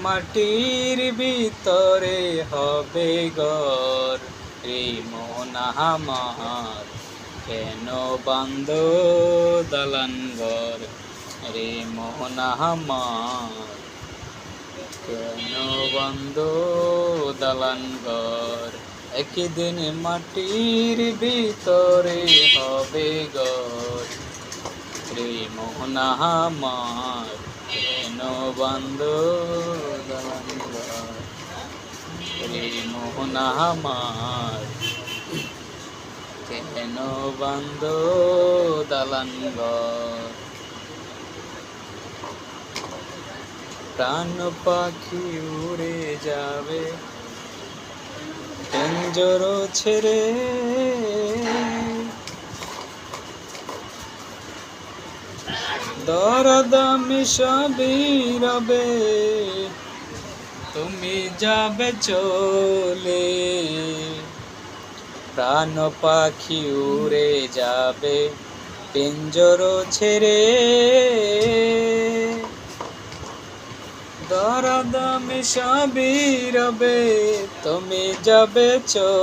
মাটির ভিতরে হবে ঘর। রে মন আমার কেন বান্ধ দালান ঘর। রে মন আমার কেন বান্ধ দালান ঘর। একদিন মাটির ভিতরে হবে ঘর। রে মন আমার কেন বান্ধ দালান ঘর। রে মন আমার কেন বান্ধ দালান ঘর। প্রাণ পাখি উড়ে যাবে পিঞ্জর ছেড়ে। দরদামি সবই রবে তুমি যাবে চলে। প্রাণ পাখি উড়ে যাবে পিঞ্জর ছেড়ে। দরদামি সবই রবে তুমি যাবে চলে।